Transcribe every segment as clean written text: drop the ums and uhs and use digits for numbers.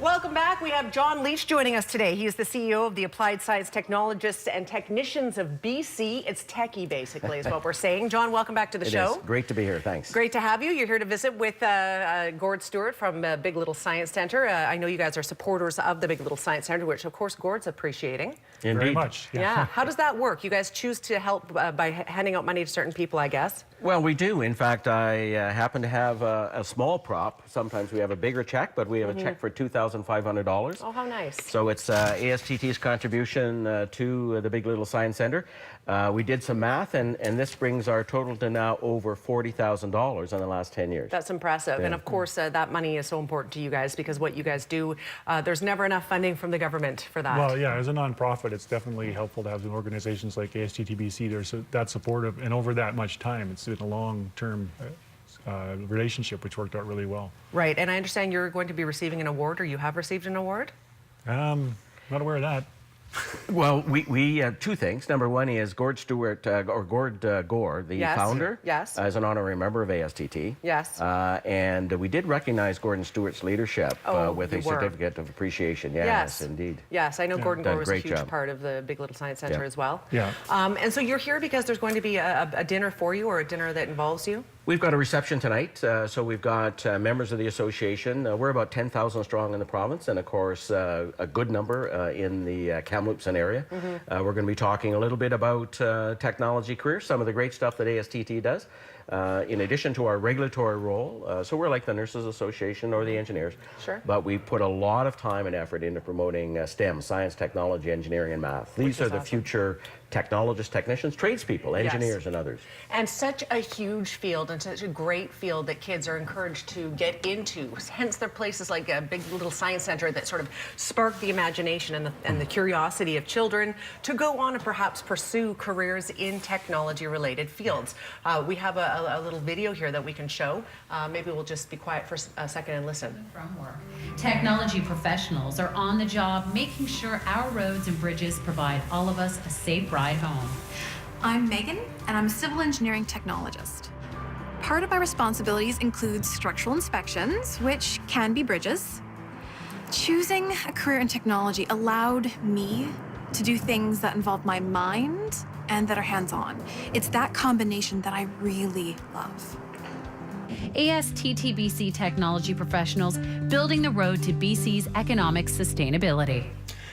Welcome back. We have John Leach joining us today. He is the CEO of the Applied Science Technologists and Technicians of BC. It's techie, basically, is what we're saying. John, welcome back to the show. Is. Great to be here. Thanks. Great to have you. You're here to visit with Gord Stewart from Big Little Science Centre. I know you guys are supporters of the Big Little Science Centre, which, of course, Gord's appreciating. Indeed. Very much. Yeah. How does that work? You guys choose to help by handing out money to certain people, I guess? Well, we do. In fact, I happen to have a small prop. Sometimes we have a bigger check, but we have a check for $2,500. Oh, how nice. So it's ASTT's contribution to the Big Little Science Centre. We did some math, and this brings our total to now over $40,000 in the last 10 years. That's impressive. Yeah. And of course, that money is so important to you guys because what you guys do, there's never enough funding from the government for that. Well, yeah, as a nonprofit, it's definitely helpful to have organizations like ASTTBC. There's that supportive, and over that much time, it's been a long-term relationship, which worked out really well. Right, and I understand you're going to be receiving an award, or you have received an award? Not aware of that. Well, we two things. Number one is Gord Stewart, or Gord Gore, the founder, is an honorary member of ASTT. Yes. And we did recognize Gordon Stewart's leadership with a certificate of appreciation. Yes, indeed. Yes, I know Gordon Gore was a huge job. part of the Big Little Science Centre as well. Yeah. And so you're here because there's going to be a dinner for you, or a dinner that involves you? We've got a reception tonight, so we've got members of the association. We're about 10,000 strong in the province, and of course a good number in the Kamloops area. We're going to be talking a little bit about technology careers, some of the great stuff that ASTT does, in addition to our regulatory role. So we're like the Nurses Association or the engineers, but we put a lot of time and effort into promoting STEM, science, technology, engineering, and math. These are the future technologists, technicians, tradespeople, engineers, and others. And such a huge field and such a great field that kids are encouraged to get into. Hence, there are places like a Big Little Science Centre that sort of spark the imagination and the curiosity of children to go on and perhaps pursue careers in technology-related fields. We have a little video here that we can show. Maybe we'll just be quiet for a second and listen. From work. Technology professionals are on the job making sure our roads and bridges provide all of us a safe ride home. I'm Megan, and I'm a civil engineering technologist. Part of my responsibilities includes structural inspections, which can be bridges. Choosing a career in technology allowed me to do things that involve my mind and that are hands-on. It's that combination that I really love. ASTTBC technology professionals building the road to BC's economic sustainability.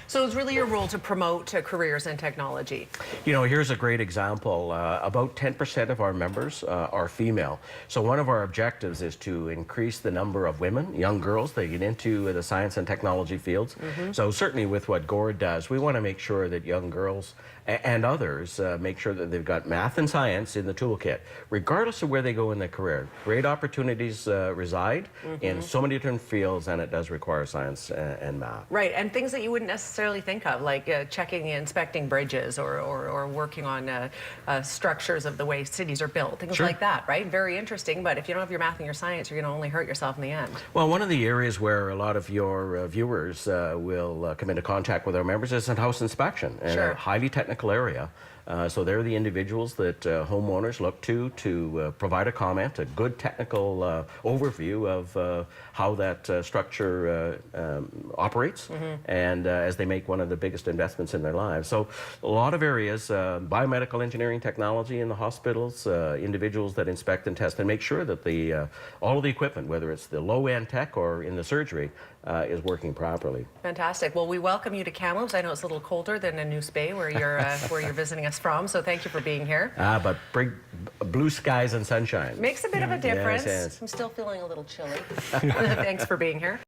So it's really your role to promote careers in technology. You know, here's a great example. About 10% of our members are female. So one of our objectives is to increase the number of women, young girls, that get into the science and technology fields. So certainly with what Gord does, we want to make sure that young girls and others make sure that they've got math and science in the toolkit, regardless of where they go in their career. Great opportunities reside in so many different fields, and it does require science and math. Right, and things that you wouldn't necessarily think of, like checking and inspecting bridges or working on structures of the way cities are built, things like that, right? Very interesting, but if you don't have your math and your science, you're going to only hurt yourself in the end. Well, one of the areas where a lot of your viewers will come into contact with our members is in-house inspection, and a highly technical area. So they're the individuals that homeowners look to provide a comment, a good technical overview of how that structure operates, and as they make one of the biggest investments in their lives. So a lot of areas, biomedical engineering technology in the hospitals, individuals that inspect and test and make sure that all of the equipment, whether it's the low-end tech or in the surgery, is working properly. Fantastic. Well, we welcome you to Kamloops. I know it's a little colder than in News Bay, where you're visiting us from. So thank you for being here. But big blue skies and sunshine Makes a bit of a difference. Yes. I'm still feeling a little chilly. Thanks for being here.